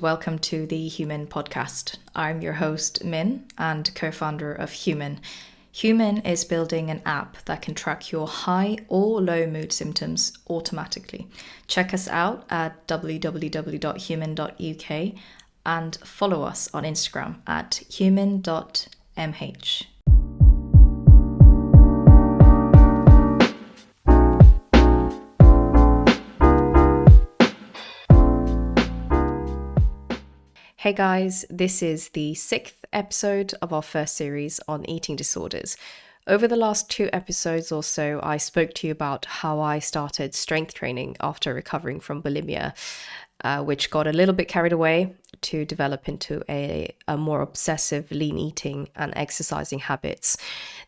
Welcome to the Humin podcast. I'm your host, Min, and co-founder of Humin. Humin is building an app that can track your high or low mood symptoms automatically. Check us out at www.humin.uk and follow us on Instagram at humin.mh. Hey guys, this is the 6th episode of our first series on eating disorders. Over the last 2 episodes or so, I spoke to you about how I started strength training after recovering from bulimia, which got a little bit carried away to develop into a more obsessive lean eating and exercising habits.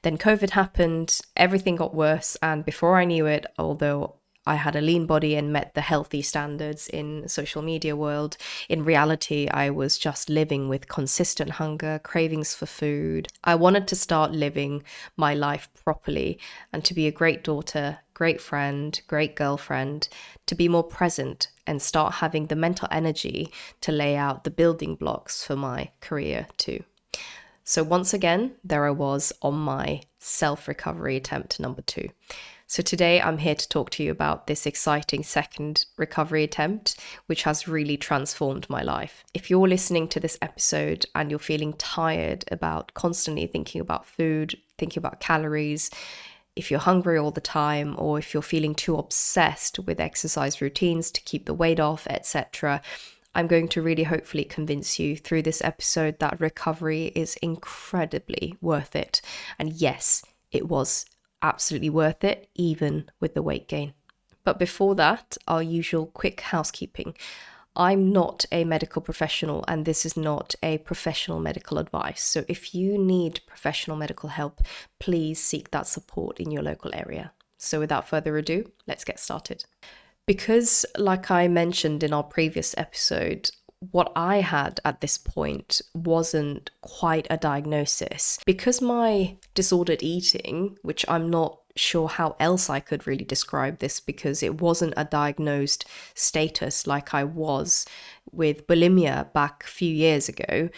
Then COVID happened, everything got worse, and before I knew it, although I had a lean body and met the healthy standards in social media world, in reality, I was just living with consistent hunger, cravings for food. I wanted to start living my life properly and to be a great daughter, great friend, great girlfriend, to be more present and start having the mental energy to lay out the building blocks for my career too. So once again, there I was on my self-recovery attempt number 2. So today I'm here to talk to you about this exciting second recovery attempt, which has really transformed my life. If you're listening to this episode and you're feeling tired about constantly thinking about food, thinking about calories, if you're hungry all the time, or if you're feeling too obsessed with exercise routines to keep the weight off, etc., I'm going to really hopefully convince you through this episode that recovery is incredibly worth it. And yes, it was absolutely worth it, even with the weight gain. But before that, our usual quick housekeeping. I'm not a medical professional and this is not a professional medical advice. So if you need professional medical help, please seek that support in your local area. So without further ado, let's get started. Because, like I mentioned in our previous episode, what I had at this point wasn't quite a diagnosis. Because my disordered eating, which I'm not sure how else I could really describe this because it wasn't a diagnosed status like I was with bulimia back a few years ago,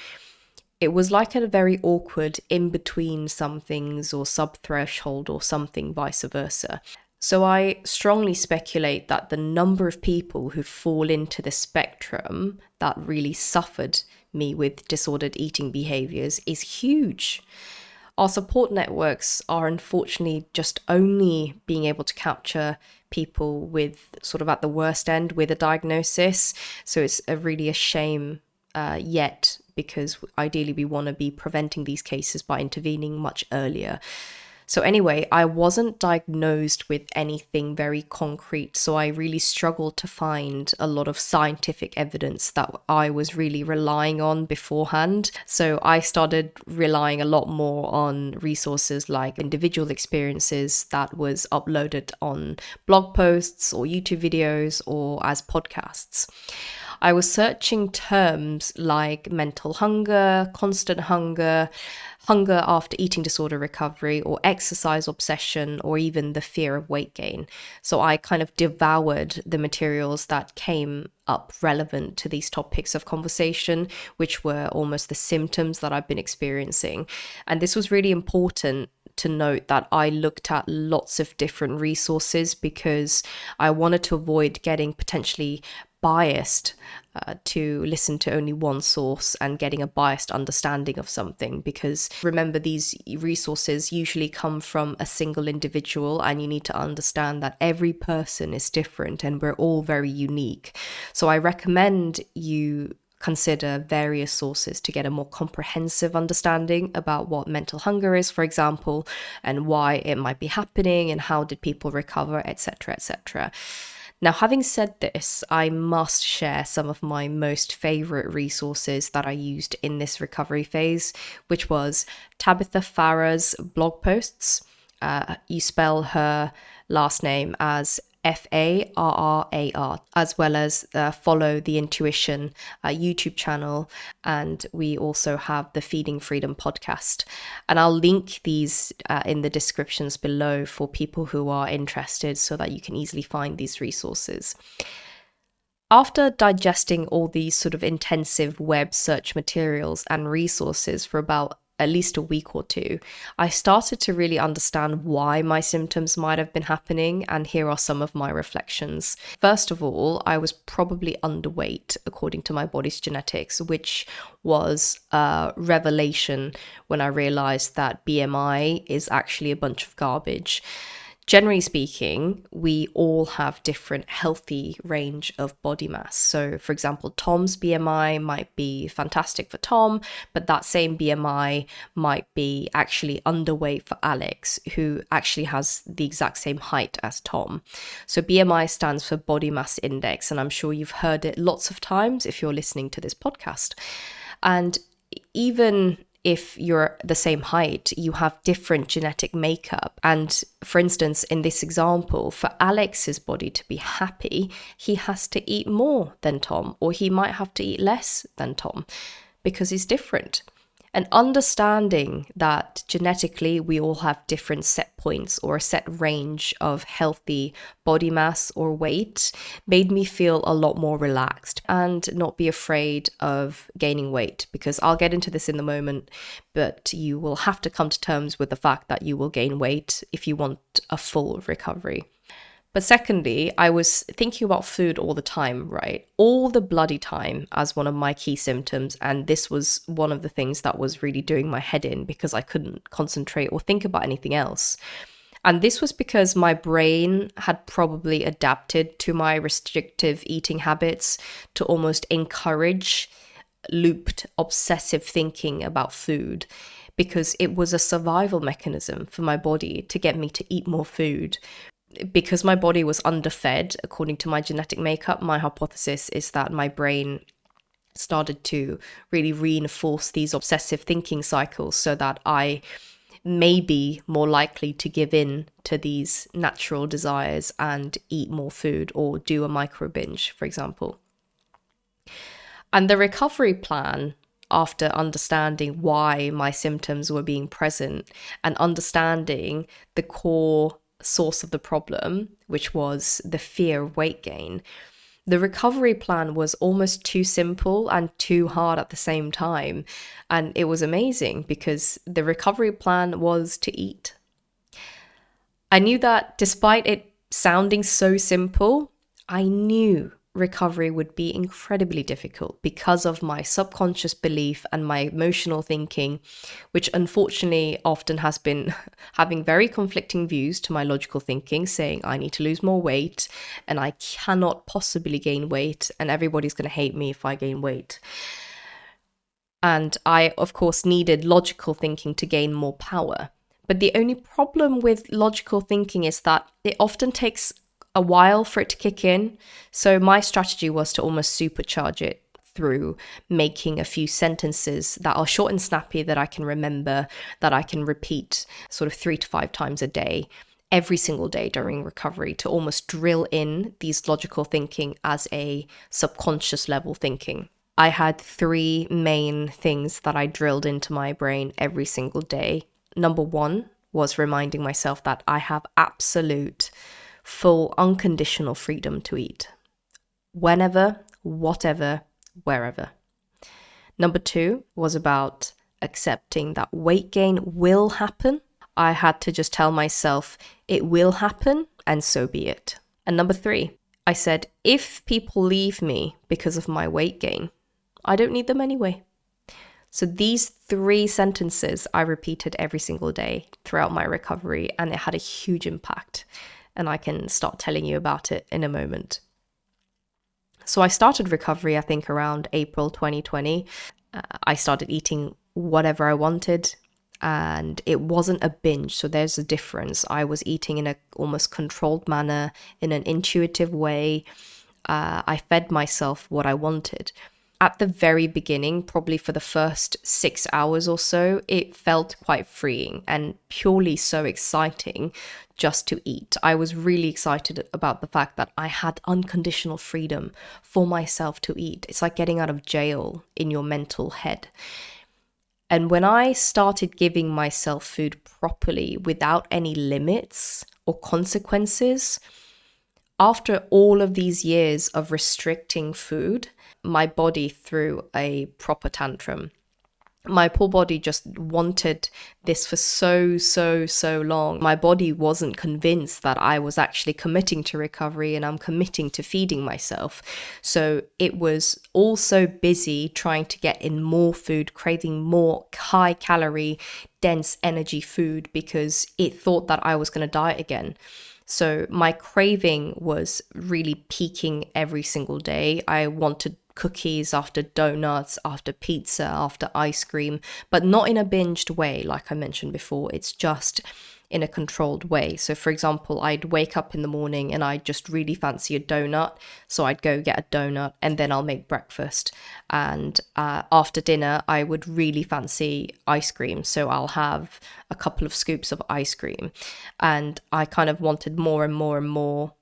it was like a very awkward in-between some things or sub-threshold or something vice versa. So I strongly speculate that the number of people who fall into the spectrum that really suffered me with disordered eating behaviors is huge. Our support networks are unfortunately just only being able to capture people with sort of at the worst end with a diagnosis. So it's really a shame yet, because ideally we want to be preventing these cases by intervening much earlier. So anyway, I wasn't diagnosed with anything very concrete, so I really struggled to find a lot of scientific evidence that I was really relying on beforehand. So I started relying a lot more on resources like individual experiences that was uploaded on blog posts or YouTube videos or as podcasts. I was searching terms like mental hunger, constant hunger, hunger after eating disorder recovery, or exercise obsession, or even the fear of weight gain. So I kind of devoured the materials that came up relevant to these topics of conversation, which were almost the symptoms that I've been experiencing. And this was really important to note that I looked at lots of different resources because I wanted to avoid getting potentially biased to listen to only one source and getting a biased understanding of something, because remember, these resources usually come from a single individual and you need to understand that every person is different and we're all very unique. So I recommend you consider various sources to get a more comprehensive understanding about what mental hunger is, for example, and why it might be happening and how did people recover, etc., etc. Now, having said this, I must share some of my most favorite resources that I used in this recovery phase, which was Tabitha Farah's blog posts. You spell her last name as Farrar, as well as Follow the Intuition YouTube channel. And we also have the Feeding Freedom podcast. And I'll link these in the descriptions below for people who are interested so that you can easily find these resources. After digesting all these sort of intensive web search materials and resources for about at least a week or two, I started to really understand why my symptoms might have been happening, and here are some of my reflections. First of all, I was probably underweight according to my body's genetics, which was a revelation when I realized that BMI is actually a bunch of garbage. Generally speaking, we all have different healthy range of body mass. So, for example, Tom's BMI might be fantastic for Tom, but that same BMI might be actually underweight for Alex, who actually has the exact same height as Tom. So BMI stands for body mass index, and I'm sure you've heard it lots of times if you're listening to this podcast. And even if you're the same height, you have different genetic makeup. And for instance, in this example, for Alex's body to be happy, he has to eat more than Tom, or he might have to eat less than Tom because he's different. And understanding that genetically we all have different set points or a set range of healthy body mass or weight made me feel a lot more relaxed and not be afraid of gaining weight, because I'll get into this in a moment, but you will have to come to terms with the fact that you will gain weight if you want a full recovery. But secondly, I was thinking about food all the time, right? All the bloody time as one of my key symptoms. And this was one of the things that was really doing my head in because I couldn't concentrate or think about anything else. And this was because my brain had probably adapted to my restrictive eating habits to almost encourage looped obsessive thinking about food, because it was a survival mechanism for my body to get me to eat more food. Because my body was underfed, according to my genetic makeup, my hypothesis is that my brain started to really reinforce these obsessive thinking cycles so that I may be more likely to give in to these natural desires and eat more food or do a micro binge, for example. And the recovery plan, after understanding why my symptoms were being present and understanding the core source of the problem, which was the fear of weight gain, the recovery plan was almost too simple and too hard at the same time. And it was amazing because the recovery plan was to eat. I knew that despite it sounding so simple, I knew recovery would be incredibly difficult because of my subconscious belief and my emotional thinking, which unfortunately often has been having very conflicting views to my logical thinking, saying I need to lose more weight and I cannot possibly gain weight and everybody's going to hate me if I gain weight. And I, of course, needed logical thinking to gain more power. But the only problem with logical thinking is that it often takes a while for it to kick in. So my strategy was to almost supercharge it through making a few sentences that are short and snappy that I can remember, that I can repeat sort of 3 to 5 times a day, every single day during recovery, to almost drill in these logical thinking as a subconscious level thinking. I had 3 main things that I drilled into my brain every single day. Number 1 was reminding myself that I have absolute full unconditional freedom to eat whenever, whatever, wherever. Number 2 was about accepting that weight gain will happen. I had to just tell myself it will happen and so be it. And number 3, I said, if people leave me because of my weight gain, I don't need them anyway. So these 3 sentences I repeated every single day throughout my recovery, and it had a huge impact. And I can start telling you about it in a moment. So I started recovery, I think, around April 2020. I started eating whatever I wanted, and it wasn't a binge. So there's a difference. I was eating in a almost controlled manner, in an intuitive way. I fed myself what I wanted. At the very beginning, probably for the first 6 hours or so, it felt quite freeing and purely so exciting just to eat. I was really excited about the fact that I had unconditional freedom for myself to eat. It's like getting out of jail in your mental head. And when I started giving myself food properly without any limits or consequences, after all of these years of restricting food, my body threw a proper tantrum. My poor body just wanted this for so long. My body wasn't convinced that I was actually committing to recovery and I'm committing to feeding myself. So it was also busy trying to get in more food, craving more high calorie, dense energy food because it thought that I was going to diet again. So my craving was really peaking every single day. I wanted cookies after donuts, after pizza, after ice cream, but not in a binged way, like I mentioned before. It's just in a controlled way. So for example, I'd wake up in the morning and I'd just really fancy a donut. So I'd go get a donut and then I'll make breakfast. And after dinner, I would really fancy ice cream. So I'll have a couple of scoops of ice cream. And I kind of wanted more and more and more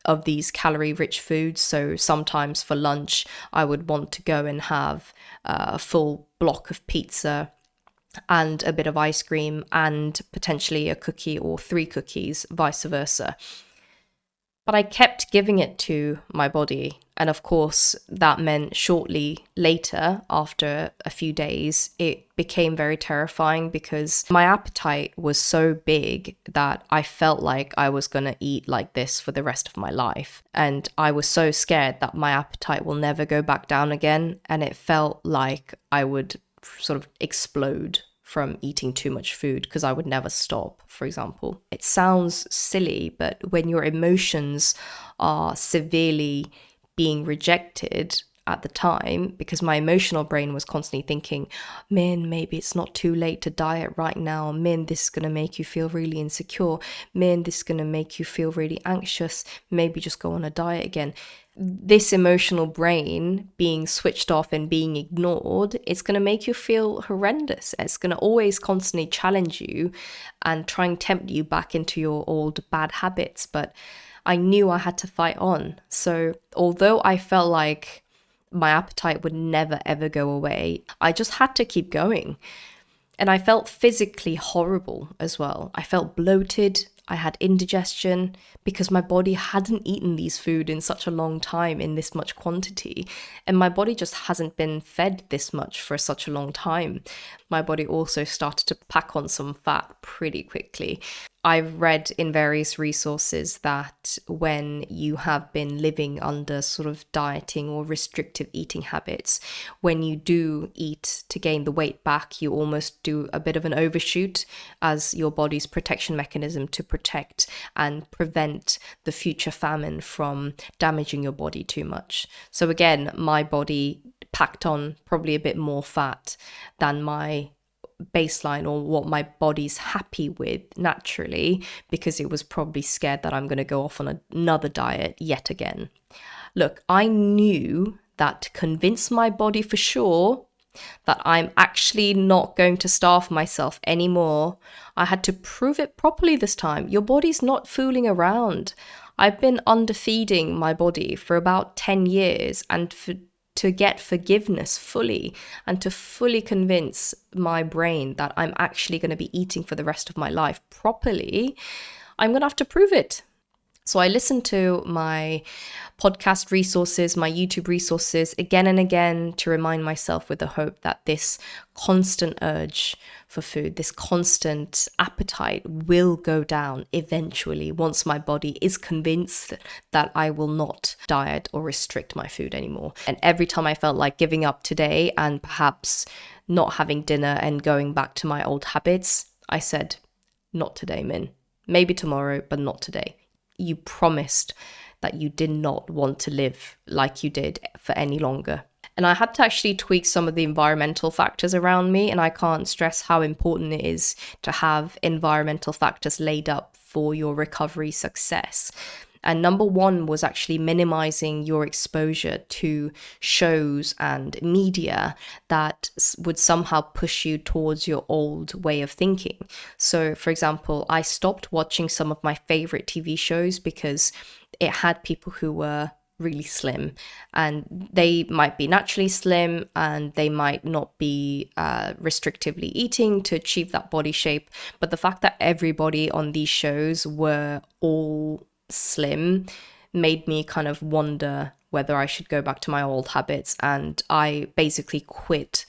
of these calorie-rich foods. So sometimes for lunch, I would want to go and have a full block of pizza and a bit of ice cream and potentially a cookie or 3 cookies, vice versa. But I kept giving it to my body. And of course, that meant shortly later, after a few days, it became very terrifying because my appetite was so big that I felt like I was going to eat like this for the rest of my life. And I was so scared that my appetite will never go back down again. And it felt like I would sort of explode from eating too much food because I would never stop, for example. It sounds silly, but when your emotions are severely being rejected at the time, because my emotional brain was constantly thinking, Min, maybe it's not too late to diet right now. Min, this is going to make you feel really insecure. Min, this is going to make you feel really anxious. Maybe just go on a diet again. This emotional brain being switched off and being ignored, it's going to make you feel horrendous. It's going to always constantly challenge you and try and tempt you back into your old bad habits. But I knew I had to fight on. So although I felt like my appetite would never ever go away, I just had to keep going. And I felt physically horrible as well. I felt bloated. I had indigestion because my body hadn't eaten these food in such a long time in this much quantity. And my body just hasn't been fed this much for such a long time. My body also started to pack on some fat pretty quickly. I've read in various resources that when you have been living under sort of dieting or restrictive eating habits, when you do eat to gain the weight back, you almost do a bit of an overshoot as your body's protection mechanism to protect and prevent the future famine from damaging your body too much. So again, my body packed on probably a bit more fat than my baseline or what my body's happy with naturally, because it was probably scared that I'm going to go off on another diet yet again. Look, I knew that to convince my body for sure that I'm actually not going to starve myself anymore, I had to prove it properly this time. Your body's not fooling around. I've been underfeeding my body for about 10 years, and to get forgiveness fully and to fully convince my brain that I'm actually going to be eating for the rest of my life properly, I'm going to have to prove it. So I listened to my podcast resources, my YouTube resources again and again to remind myself with the hope that this constant urge for food, this constant appetite will go down eventually once my body is convinced that I will not diet or restrict my food anymore. And every time I felt like giving up today and perhaps not having dinner and going back to my old habits, I said, not today, Min. Maybe tomorrow, but not today. You promised that you did not want to live like you did for any longer. And I had to actually tweak some of the environmental factors around me. And I can't stress how important it is to have environmental factors laid up for your recovery success. And number one was actually minimizing your exposure to shows and media that would somehow push you towards your old way of thinking. So, for example, I stopped watching some of my favorite TV shows because it had people who were really slim, and they might be naturally slim and they might not be restrictively eating to achieve that body shape. But the fact that everybody on these shows were all slim made me kind of wonder whether I should go back to my old habits. And I basically quit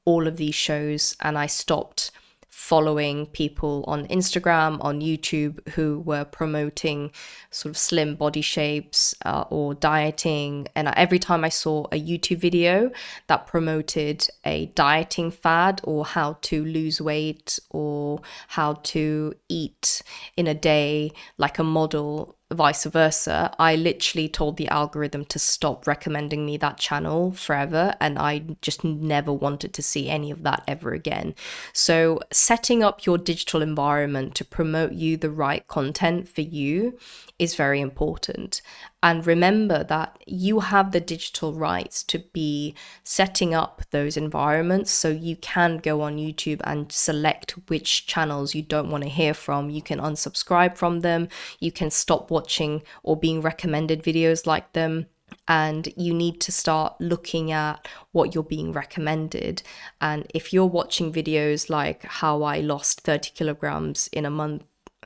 all of these shows and I stopped following people on Instagram, on YouTube, who were promoting sort of slim body shapes or dieting. And every time I saw a YouTube video that promoted a dieting fad or how to lose weight or how to eat in a day like a model, vice versa, I literally told the algorithm to stop recommending me that channel forever, and I just never wanted to see any of that ever again. So setting up your digital environment to promote you the right content for you is very important. And remember that you have the digital rights to be setting up those environments, so you can go on YouTube and select which channels you don't want to hear from. You can unsubscribe from them, you can stop watching or being recommended videos like them, and you need to start looking at what you're being recommended. And if you're watching videos like how I lost 30 kilograms in a month,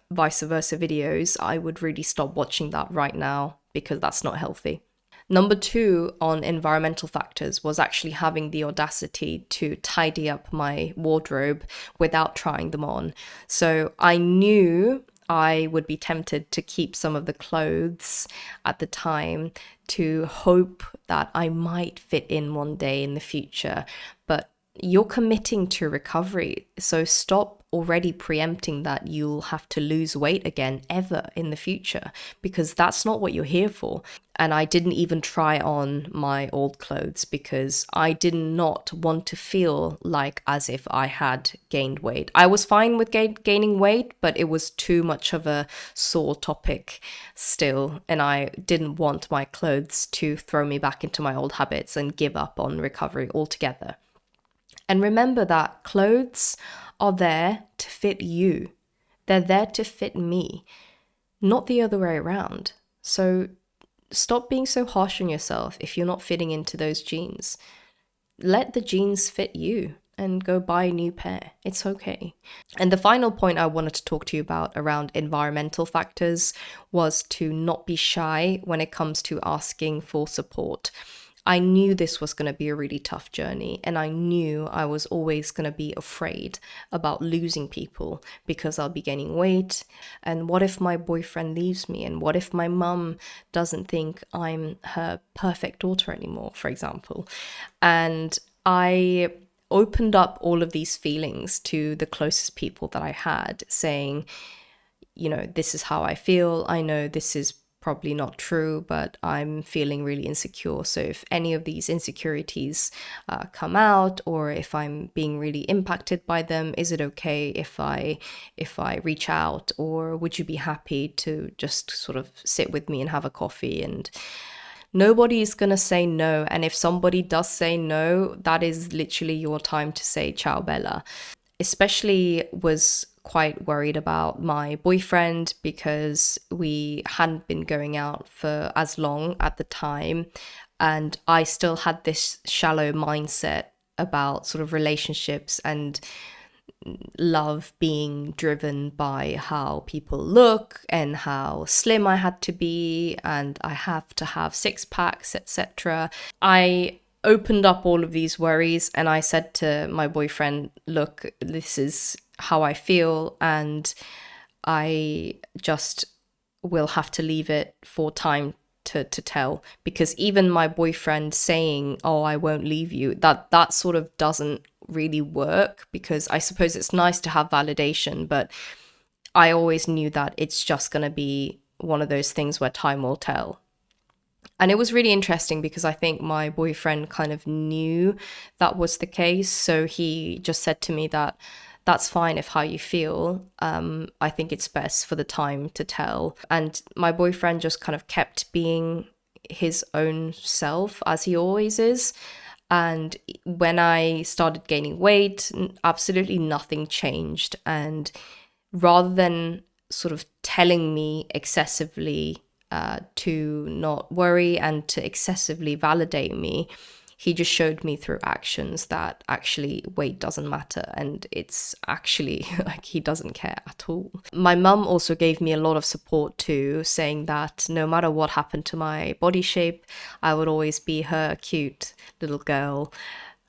vice versa videos, I would really stop watching that right now, because that's not healthy. Number 2 on environmental factors was actually having the audacity to tidy up my wardrobe without trying them on. So I knew I would be tempted to keep some of the clothes at the time to hope that I might fit in one day in the future. But you're committing to recovery, so stop already preempting that you'll have to lose weight again ever in the future, because that's not what you're here for. And I didn't even try on my old clothes because I did not want to feel like as if I had gained weight. I was fine with gaining weight, but it was too much of a sore topic still, and I didn't want my clothes to throw me back into my old habits and give up on recovery altogether. And remember that clothes are there to fit you. They're there to fit me, not the other way around. So stop being so harsh on yourself if you're not fitting into those jeans. Let the jeans fit you and go buy a new pair. It's okay. And the final point I wanted to talk to you about around environmental factors was to not be shy when it comes to asking for support. I knew this was going to be a really tough journey, and I knew I was always going to be afraid about losing people because I'll be gaining weight. And what if my boyfriend leaves me? And what if my mum doesn't think I'm her perfect daughter anymore, for example? And I opened up all of these feelings to the closest people that I had, saying, you know, this is how I feel. I know this is probably not true, but I'm feeling really insecure. So if any of these insecurities come out, or if I'm being really impacted by them, is it okay if I reach out, or would you be happy to just sort of sit with me and have a coffee? And nobody is going to say no. And if somebody does say no, that is literally your time to say ciao bella. Especially was quite worried about my boyfriend because we hadn't been going out for as long at the time, and I still had this shallow mindset about sort of relationships and love being driven by how people look and how slim I had to be, and I have to have 6-packs, etc. I opened up all of these worries and I said to my boyfriend, look, this is how I feel, and I just will have to leave it for time to tell. Because even my boyfriend saying, oh, I won't leave you, that sort of doesn't really work, because I suppose it's nice to have validation, but I always knew that it's just going to be one of those things where time will tell. And it was really interesting because I think my boyfriend kind of knew that was the case. So he just said to me that that's fine if how you feel. I think it's best for the time to tell. And my boyfriend just kind of kept being his own self, as he always is. And when I started gaining weight, absolutely nothing changed. And rather than sort of telling me excessively to not worry and to excessively validate me, He just showed me through actions that actually weight doesn't matter, and it's actually like he doesn't care at all. My mum also gave me a lot of support too, saying that no matter what happened to my body shape, I would always be her cute little girl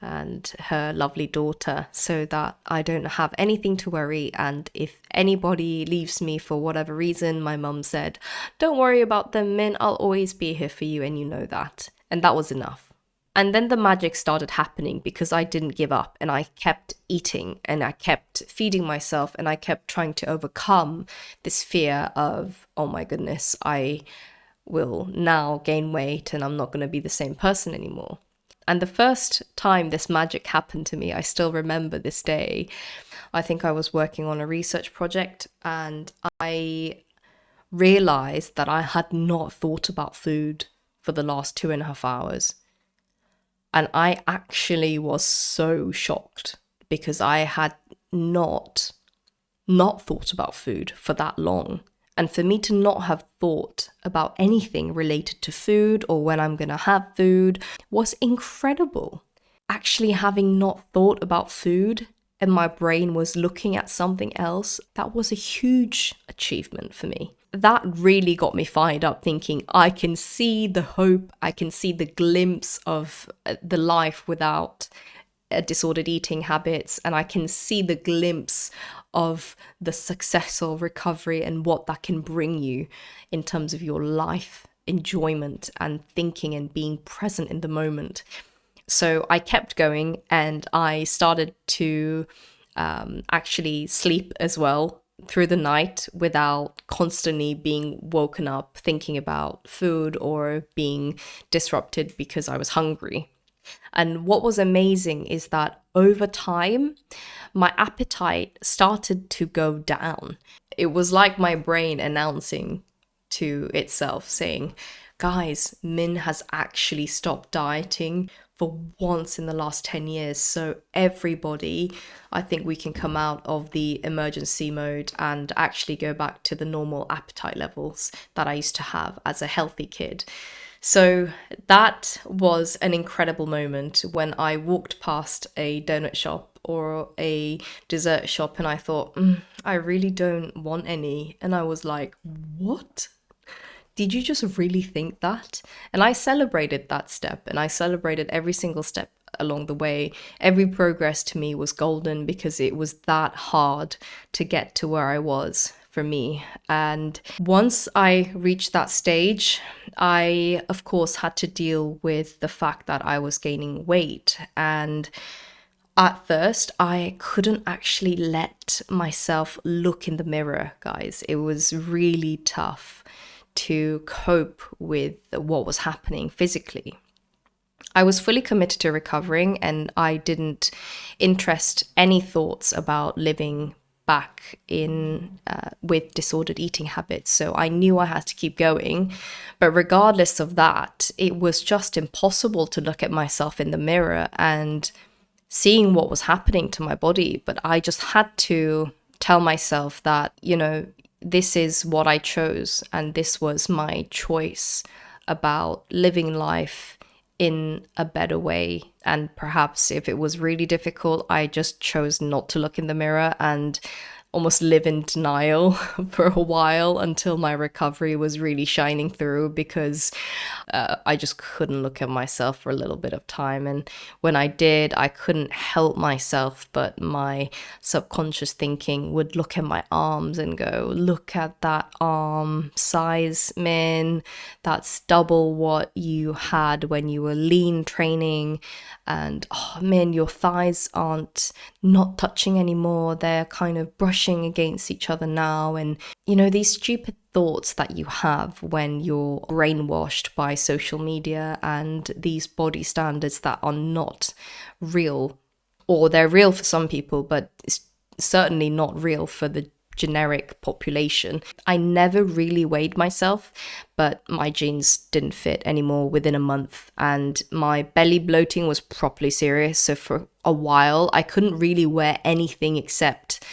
and her lovely daughter, so that I don't have anything to worry. And if anybody leaves me for whatever reason, my mum said, don't worry about them, Min, I'll always be here for you, and you know that. And that was enough. And then the magic started happening because I didn't give up, and I kept eating, and I kept feeding myself, and I kept trying to overcome this fear of, oh my goodness, I will now gain weight and I'm not going to be the same person anymore. And the first time this magic happened to me, I still remember this day. I think I was working on a research project, and I realized that I had not thought about food for the last 2.5 hours. And I actually was so shocked because I had not thought about food for that long. And for me to not have thought about anything related to food or when I'm going to have food was incredible. Actually having not thought about food and my brain was looking at something else, that was a huge achievement for me. That really got me fired up, thinking I can see the hope, I can see the glimpse of the life without disordered eating habits, and I can see the glimpse of the successful recovery and what that can bring you in terms of your life enjoyment and thinking and being present in the moment. So I kept going, and I started to actually sleep as well through the night without constantly being woken up thinking about food or being disrupted because I was hungry. And what was amazing is that over time, my appetite started to go down. It was like my brain announcing to itself, saying, guys, Min has actually stopped dieting for once in the last 10 years. So everybody, I think we can come out of the emergency mode and actually go back to the normal appetite levels that I used to have as a healthy kid. So that was an incredible moment when I walked past a donut shop or a dessert shop and I thought, I really don't want any. And I was like, what? Did you just really think that? And I celebrated that step, and I celebrated every single step along the way. Every progress to me was golden because it was that hard to get to where I was for me. And once I reached that stage, I, of course, had to deal with the fact that I was gaining weight. And at first, I couldn't actually let myself look in the mirror, guys. It was really tough to cope with what was happening physically. I was fully committed to recovering, and I didn't interest any thoughts about living back in with disordered eating habits. So I knew I had to keep going. But regardless of that, it was just impossible to look at myself in the mirror and seeing what was happening to my body. But I just had to tell myself that, this is what I chose, and this was my choice about living life in a better way. And perhaps if it was really difficult, I just chose not to look in the mirror and almost live in denial for a while until my recovery was really shining through, because I just couldn't look at myself for a little bit of time. And when I did, I couldn't help myself, but my subconscious thinking would look at my arms and go, look at that arm size, Min, that's double what you had when you were lean training. And oh man, your thighs aren't not touching anymore, they're kind of brushing against each other now. And these stupid thoughts that you have when you're brainwashed by social media and these body standards that are not real, or they're real for some people, but it's certainly not real for the generic population. I never really weighed myself, but my jeans didn't fit anymore within a month, and my belly bloating was properly serious. So for a while, I couldn't really wear anything except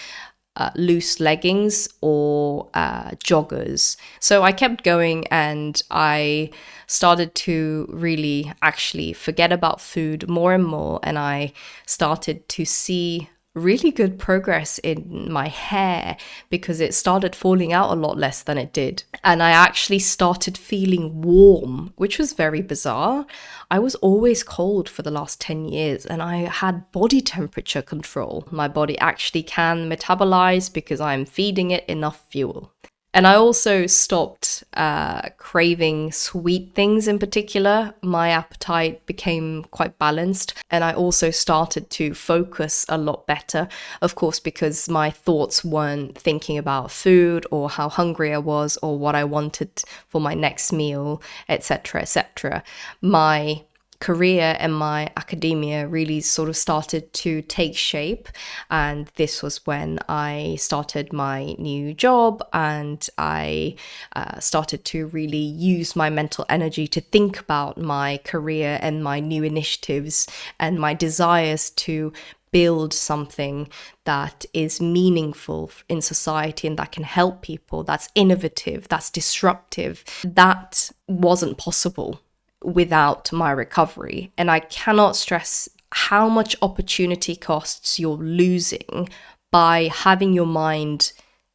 loose leggings or joggers. So I kept going, and I started to really actually forget about food more and more. And I started to see really good progress in my hair because it started falling out a lot less than it did. And I actually started feeling warm, which was very bizarre. I was always cold for the last 10 years and I had body temperature control. My body actually can metabolize because I'm feeding it enough fuel. And I also stopped craving sweet things in particular. My appetite became quite balanced. And I also started to focus a lot better, of course, because my thoughts weren't thinking about food or how hungry I was or what I wanted for my next meal, etc., etc. My career and my academia really sort of started to take shape, and this was when I started my new job, and I started to really use my mental energy to think about my career and my new initiatives and my desires to build something that is meaningful in society and that can help people, that's innovative, that's disruptive. That wasn't possible without my recovery. And I cannot stress how much opportunity costs you're losing by having your mind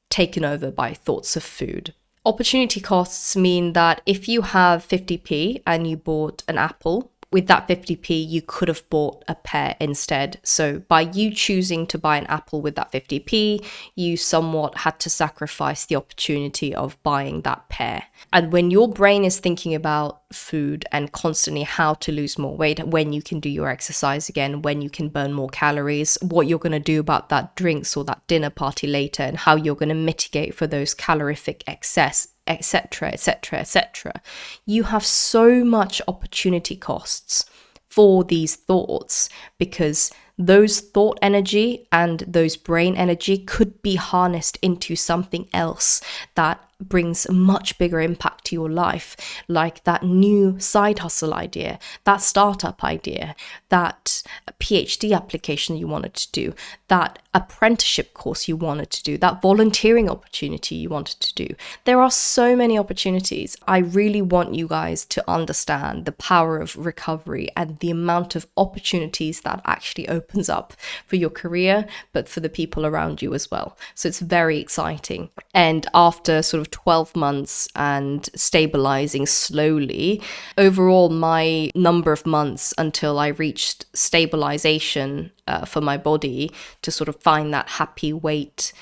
taken over by thoughts of food. Opportunity costs mean that if you have 50p and you bought an apple, with that 50p, you could have bought a pear instead. So by you choosing to buy an apple with that 50p, you somewhat had to sacrifice the opportunity of buying that pear. And when your brain is thinking about food and constantly how to lose more weight, when you can do your exercise again, when you can burn more calories, what you're going to do about that drinks or that dinner party later, and how you're going to mitigate for those calorific excess, etc., etc., etc. You have so much opportunity costs for these thoughts because those thought energy and those brain energy could be harnessed into something else that brings a much bigger impact to your life, like that new side hustle idea, that startup idea, that PhD application you wanted to do, that apprenticeship course you wanted to do, that volunteering opportunity you wanted to do. There are so many opportunities. I really want you guys to understand the power of recovery and the amount of opportunities that actually opens up for your career, but for the people around you as well. So it's very exciting. And after sort of 12 months and stabilizing slowly, overall, my number of months until I reached stabilization for my body to sort of find that happy weight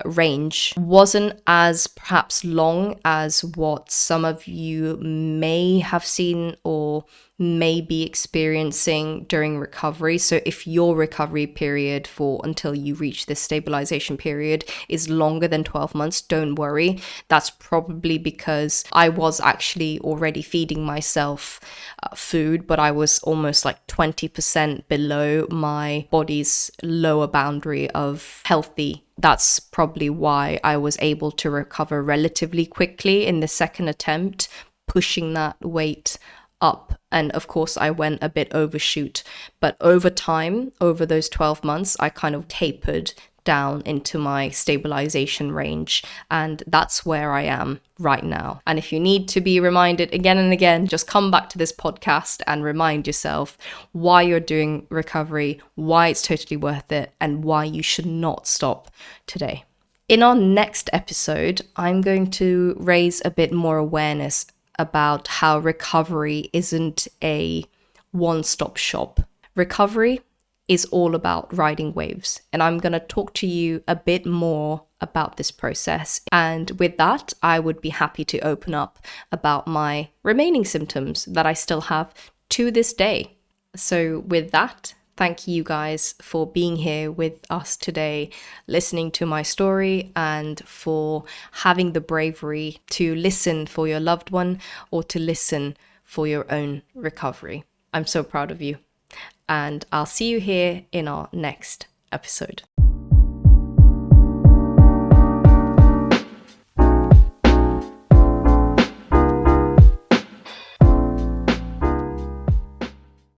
range wasn't as perhaps long as what some of you may have seen or may be experiencing during recovery. So if your recovery period for until you reach this stabilization period is longer than 12 months, don't worry. That's probably because I was actually already feeding myself food, but I was almost like 20% below my body's lower boundary of healthy. That's probably why I was able to recover relatively quickly in the second attempt, pushing that weight up. And of course, I went a bit overshoot. But over time, over those 12 months, I kind of tapered down into my stabilization range. And that's where I am right now. And if you need to be reminded again and again, just come back to this podcast and remind yourself why you're doing recovery, why it's totally worth it, and why you should not stop today. In our next episode, I'm going to raise a bit more awareness about how recovery isn't a one-stop shop. Recovery is all about riding waves, and I'm going to talk to you a bit more about this process. And with that, I would be happy to open up about my remaining symptoms that I still have to this day. So with that, thank you guys for being here with us today, listening to my story, and for having the bravery to listen for your loved one or to listen for your own recovery. I'm so proud of you. And I'll see you here in our next episode.